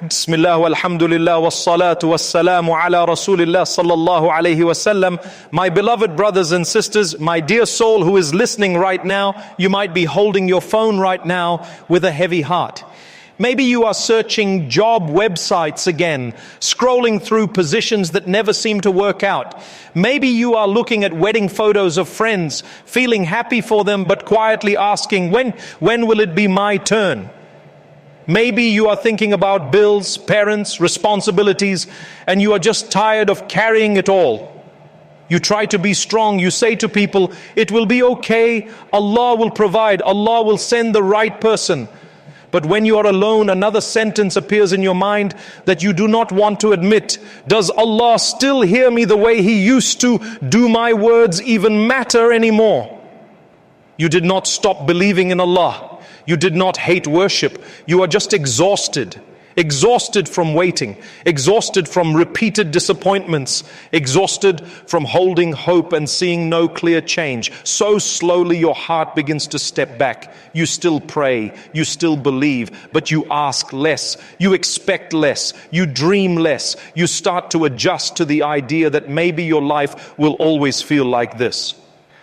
Bismillah walhamdulillah wassalatu wassalamu ala rasulillah sallallahu alayhi wasallam. My beloved brothers and sisters, my dear soul who is listening right now, you might be holding your phone right now with a heavy heart. Maybe you are searching job websites again, scrolling through positions that never seem to work out. Maybe you are looking at wedding photos of friends, feeling happy for them but quietly asking, when will it be my turn? Maybe you are thinking about bills, parents, responsibilities, and you are just tired of carrying it all. You try to be strong. You say to people, it will be okay. Allah will provide. Allah will send the right person. But when you are alone, another sentence appears in your mind that you do not want to admit. Does Allah still hear me the way He used to? Do my words even matter anymore? You did not stop believing in Allah. You did not hate worship. You are just exhausted. Exhausted from waiting. Exhausted from repeated disappointments. Exhausted from holding hope and seeing no clear change. So slowly your heart begins to step back. You still pray. You still believe. But you ask less. You expect less. You dream less. You start to adjust to the idea that maybe your life will always feel like this.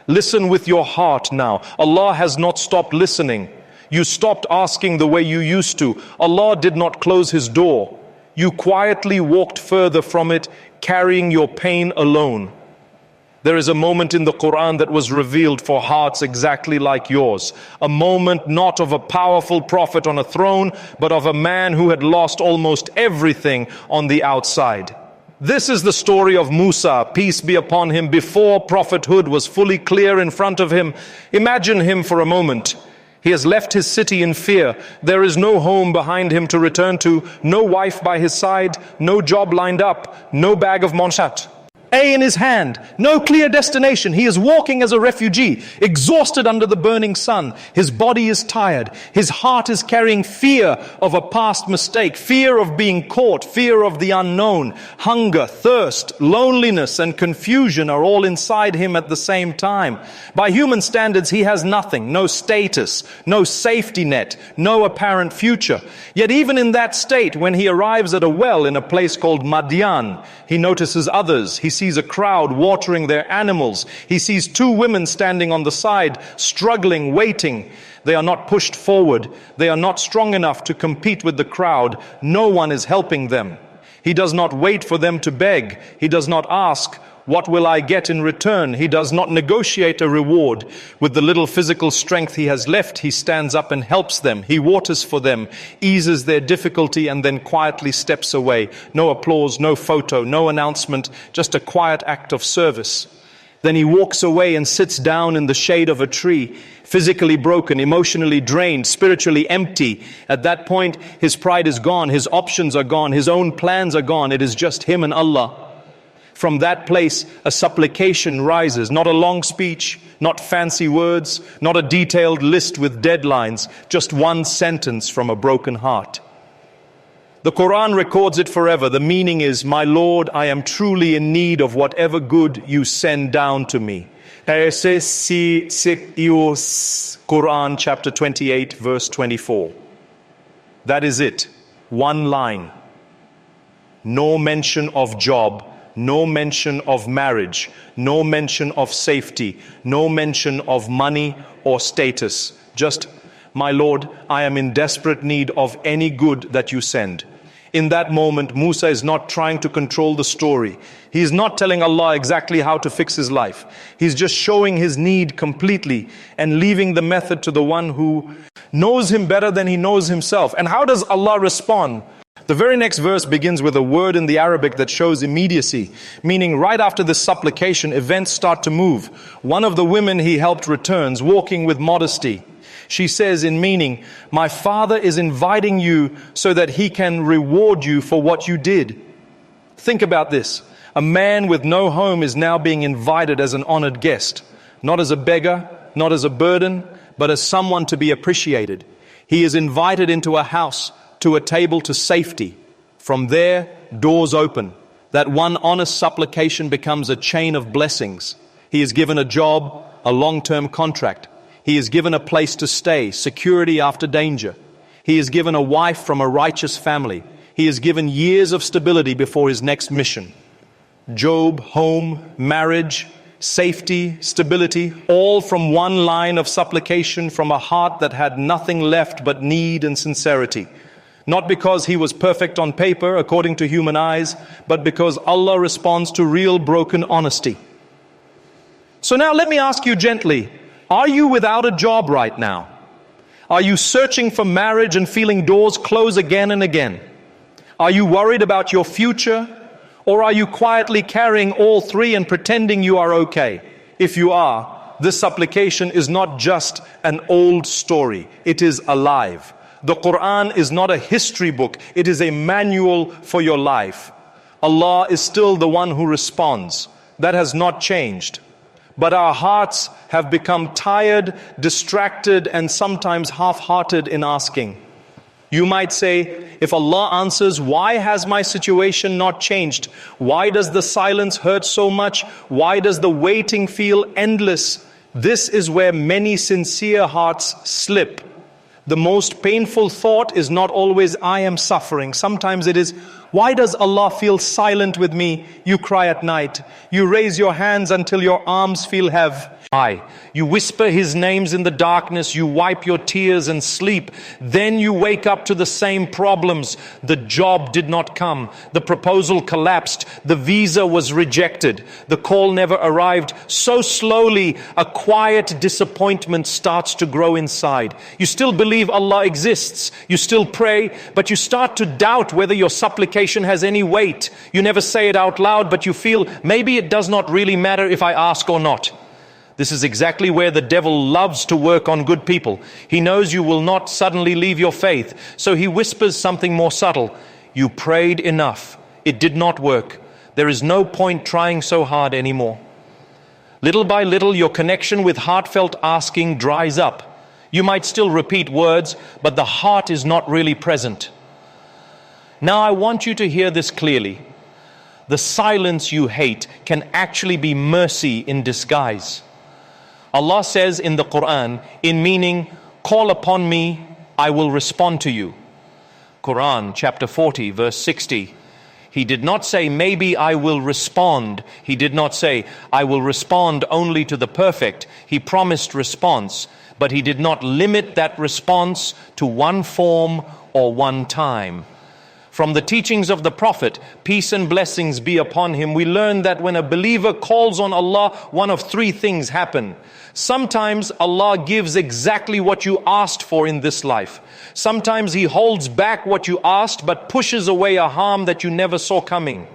Listen with your heart now. Allah has not stopped listening. You stopped asking the way you used to. Allah did not close His door. You quietly walked further from it, carrying your pain alone. There is a moment in the Quran that was revealed for hearts exactly like yours. A moment not of a powerful prophet on a throne, but of a man who had lost almost everything on the outside. This is the story of Musa, peace be upon him, before prophethood was fully clear in front of him. Imagine him for a moment. He has left his city in fear. There is no home behind him to return to, no wife by his side, no job lined up, no bag of monshat in his hand, no clear destination. He is walking as a refugee, exhausted under the burning sun. His body is tired. His heart is carrying fear of a past mistake, fear of being caught, fear of the unknown. Hunger, thirst, loneliness, and confusion are all inside him at the same time. By human standards, he has nothing, no status, no safety net, no apparent future. Yet even in that state, when he arrives at a well in a place called Madian, he notices others. He sees a crowd watering their animals. He sees two women standing on the side, struggling, waiting. They are not pushed forward. They are not strong enough to compete with the crowd. No one is helping them. He does not wait for them to beg. He does not ask, what will I get in return? He does not negotiate a reward. With the little physical strength he has left, he stands up and helps them. He waters for them, eases their difficulty, and then quietly steps away. No applause, no photo, no announcement, just a quiet act of service. Then he walks away and sits down in the shade of a tree, physically broken, emotionally drained, spiritually empty. At that point, his pride is gone, his options are gone, his own plans are gone. It is just him and Allah. From that place, a supplication rises, not a long speech, not fancy words, not a detailed list with deadlines, just one sentence from a broken heart. The Quran records it forever. The meaning is, my Lord, I am truly in need of whatever good you send down to me. Quran chapter 28, verse 24. That is it. One line. No mention of job. No mention of marriage, no mention of safety, no mention of money or status. Just, my Lord, I am in desperate need of any good that you send. In that moment, Musa is not trying to control the story. He is not telling Allah exactly how to fix his life. He's just showing his need completely and leaving the method to the one who knows him better than he knows himself. And how does Allah respond? The very next verse begins with a word in the Arabic that shows immediacy, meaning right after this supplication, events start to move. One of the women he helped returns, walking with modesty. She says in meaning, my father is inviting you so that he can reward you for what you did. Think about this. A man with no home is now being invited as an honored guest, not as a beggar, not as a burden, but as someone to be appreciated. He is invited into a house, to a table, to safety. From there, doors open. That one honest supplication becomes a chain of blessings. He is given a job, a long-term contract. He is given a place to stay, security after danger. He is given a wife from a righteous family. He is given years of stability before his next mission. Job, home, marriage, safety, stability, all from one line of supplication from a heart that had nothing left but need and sincerity. Not because he was perfect on paper, according to human eyes, but because Allah responds to real broken honesty. So now let me ask you gently, are you without a job right now? Are you searching for marriage and feeling doors close again and again? Are you worried about your future? Or are you quietly carrying all three and pretending you are okay? If you are, this supplication is not just an old story. It is alive. The Quran is not a history book. It is a manual for your life. Allah is still the one who responds. That has not changed. But our hearts have become tired, distracted, and sometimes half-hearted in asking. You might say, if Allah answers, why has my situation not changed? Why does the silence hurt so much? Why does the waiting feel endless? This is where many sincere hearts slip. The most painful thought is not always, I am suffering. Sometimes it is, why does Allah feel silent with me? You cry at night. You raise your hands until your arms feel heavy. You whisper His names in the darkness. You wipe your tears and sleep. Then you wake up to the same problems. The job did not come. The proposal collapsed. The visa was rejected. The call never arrived. So slowly, a quiet disappointment starts to grow inside. You still believe Allah exists. You still pray, but you start to doubt whether your supplication has any weight. You never say it out loud, but you feel maybe it does not really matter if I ask or not. This is exactly where the devil loves to work on good people. He knows you will not suddenly leave your faith, so he whispers something more subtle. You prayed enough. It did not work. There is no point trying so hard anymore. Little by little, your connection with heartfelt asking dries up. You might still repeat words, but the heart is not really present. Now I want you to hear this clearly. The silence you hate can actually be mercy in disguise. Allah says in the Quran, in meaning, call upon me, I will respond to you. Quran chapter 40 verse 60. He did not say, maybe I will respond. He did not say, I will respond only to the perfect. He promised response, but he did not limit that response to one form or one time. From the teachings of the Prophet, peace and blessings be upon him, we learn that when a believer calls on Allah, one of three things happen. Sometimes Allah gives exactly what you asked for in this life. Sometimes He holds back what you asked but pushes away a harm that you never saw coming.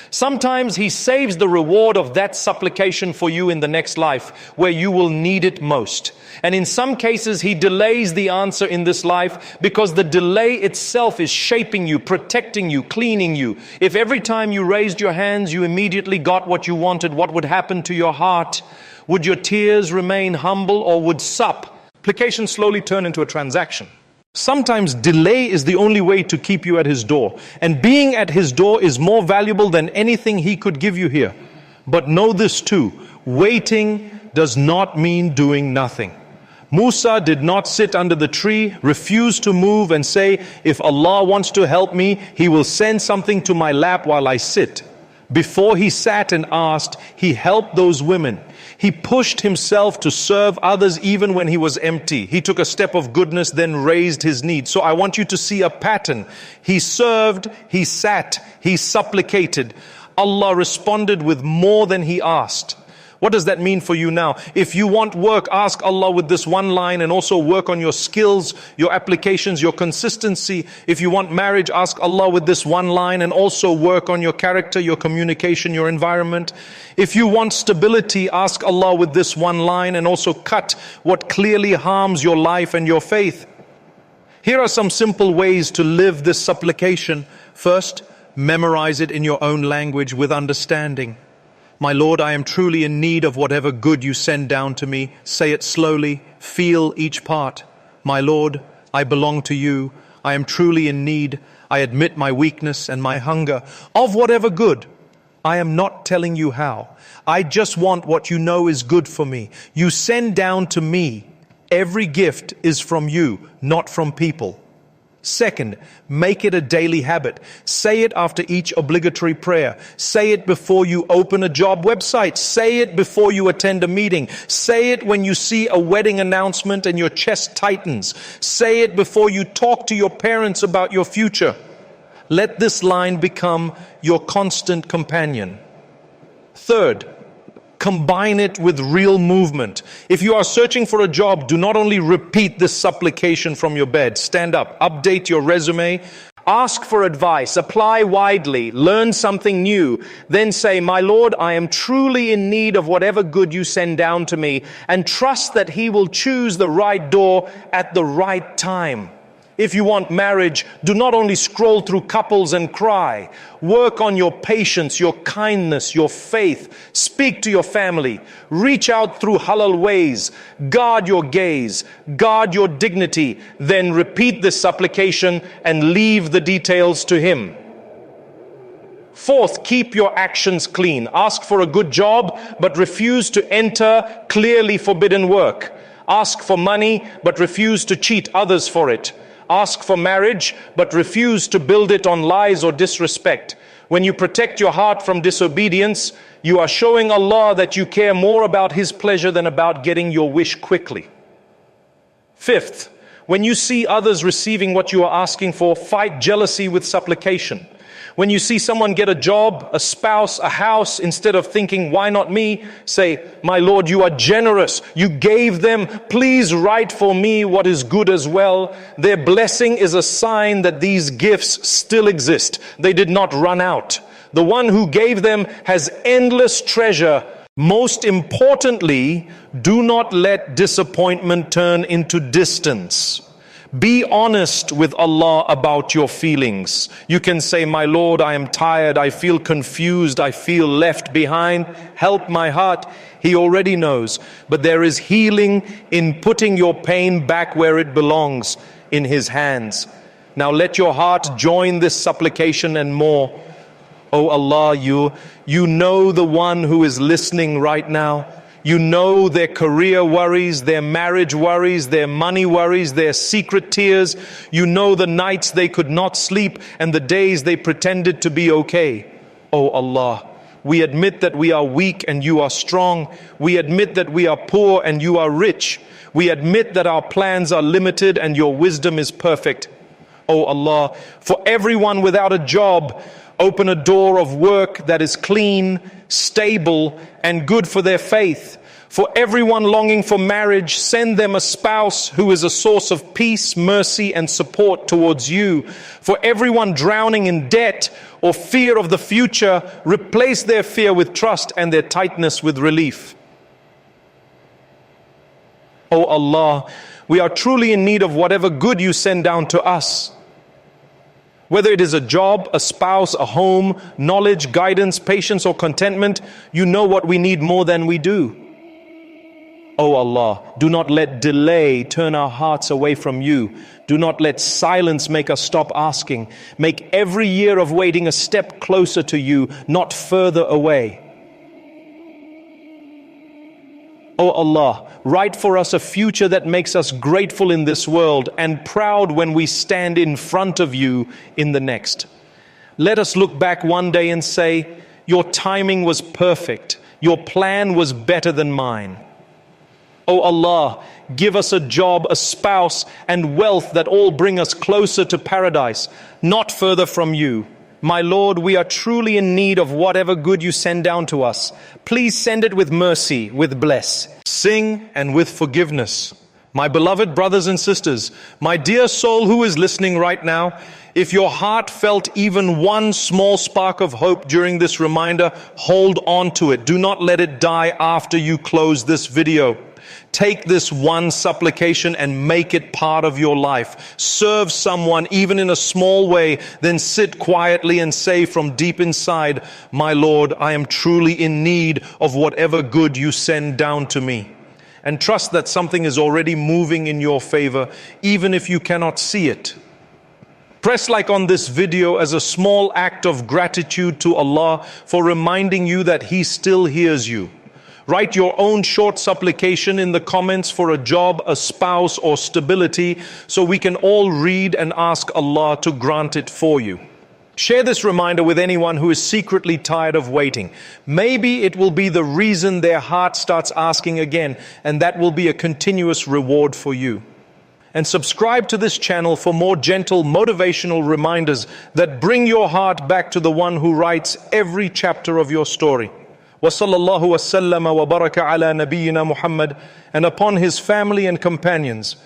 Sometimes He saves the reward of that supplication for you in the next life where you will need it most. And in some cases He delays the answer in this life because the delay itself is shaping you, protecting you, cleaning you. If every time you raised your hands you immediately got what you wanted, what would happen to your heart? Would your tears remain humble, or would supplication slowly turn into a transaction? Sometimes delay is the only way to keep you at His door. And being at His door is more valuable than anything He could give you here. But know this too, waiting does not mean doing nothing. Musa did not sit under the tree, refuse to move and say, if Allah wants to help me, He will send something to my lap while I sit. Before he sat and asked, he helped those women. He pushed himself to serve others even when he was empty. He took a step of goodness, then raised his need. So I want you to see a pattern. He served, he sat, he supplicated. Allah responded with more than he asked. What does that mean for you now? If you want work, ask Allah with this one line and also work on your skills, your applications, your consistency. If you want marriage, ask Allah with this one line and also work on your character, your communication, your environment. If you want stability, ask Allah with this one line and also cut what clearly harms your life and your faith. Here are some simple ways to live this supplication. First, memorize it in your own language with understanding. My Lord, I am truly in need of whatever good you send down to me. Say it slowly. Feel each part. My Lord, I belong to you. I am truly in need. I admit my weakness and my hunger of whatever good. I am not telling you how. I just want what you know is good for me. You send down to me. Every gift is from you, not from people. Second, make it a daily habit. Say it after each obligatory prayer. Say it before you open a job website. Say it before you attend a meeting. Say it when you see a wedding announcement and your chest tightens. Say it before you talk to your parents about your future. Let this line become your constant companion. Third, combine it with real movement. If you are searching for a job, do not only repeat this supplication from your bed. Stand up, update your resume, ask for advice, apply widely, learn something new. Then say, "My Lord, I am truly in need of whatever good you send down to me," and trust that He will choose the right door at the right time. If you want marriage, do not only scroll through couples and cry. Work on your patience, your kindness, your faith. Speak to your family. Reach out through halal ways. Guard your gaze. Guard your dignity. Then repeat this supplication and leave the details to Him. Fourth, keep your actions clean. Ask for a good job, but refuse to enter clearly forbidden work. Ask for money, but refuse to cheat others for it. Ask for marriage, but refuse to build it on lies or disrespect. When you protect your heart from disobedience, you are showing Allah that you care more about His pleasure than about getting your wish quickly. Fifth, when you see others receiving what you are asking for, fight jealousy with supplication. When you see someone get a job, a spouse, a house, instead of thinking, "Why not me?" say, "My Lord, you are generous. You gave them. Please write for me what is good as well." Their blessing is a sign that these gifts still exist. They did not run out. The one who gave them has endless treasure. Most importantly, do not let disappointment turn into distance. Be honest with Allah about your feelings. You can say, "My Lord, I am tired, I feel confused, I feel left behind. Help my heart." He already knows. But there is healing in putting your pain back where it belongs, in His hands. Now let your heart join this supplication and more. Oh Allah, you know the one who is listening right now. You know their career worries, their marriage worries, their money worries, their secret tears. You know the nights they could not sleep and the days they pretended to be okay. Oh Allah, we admit that we are weak and you are strong. We admit that we are poor and you are rich. We admit that our plans are limited and your wisdom is perfect. Oh Allah, for everyone without a job, open a door of work that is clean, stable, and good for their faith. For everyone longing for marriage, send them a spouse who is a source of peace, mercy, and support towards you. For everyone drowning in debt or fear of the future, replace their fear with trust and their tightness with relief. Oh Allah, we are truly in need of whatever good you send down to us. Whether it is a job, a spouse, a home, knowledge, guidance, patience, or contentment, you know what we need more than we do. Oh Allah, do not let delay turn our hearts away from you. Do not let silence make us stop asking. Make every year of waiting a step closer to you, not further away. Oh Allah, write for us a future that makes us grateful in this world and proud when we stand in front of you in the next. Let us look back one day and say, "Your timing was perfect. Your plan was better than mine." Oh Allah, give us a job, a spouse, and wealth that all bring us closer to paradise, not further from you. My Lord, we are truly in need of whatever good you send down to us. Please send it with mercy, with bless. Sing and with forgiveness. My beloved brothers and sisters, my dear soul who is listening right now, if your heart felt even one small spark of hope during this reminder, hold on to it. Do not let it die after you close this video. Take this one supplication and make it part of your life. Serve someone even in a small way, then sit quietly and say from deep inside, "My Lord, I am truly in need of whatever good you send down to me." And trust that something is already moving in your favor, even if you cannot see it. Press like on this video as a small act of gratitude to Allah for reminding you that He still hears you. Write your own short supplication in the comments for a job, a spouse, or stability, so we can all read and ask Allah to grant it for you. Share this reminder with anyone who is secretly tired of waiting. Maybe it will be the reason their heart starts asking again, and that will be a continuous reward for you. And subscribe to this channel for more gentle, motivational reminders that bring your heart back to the one who writes every chapter of your story. وصلى الله وسلم وبارك على نبينا محمد and upon his family and companions.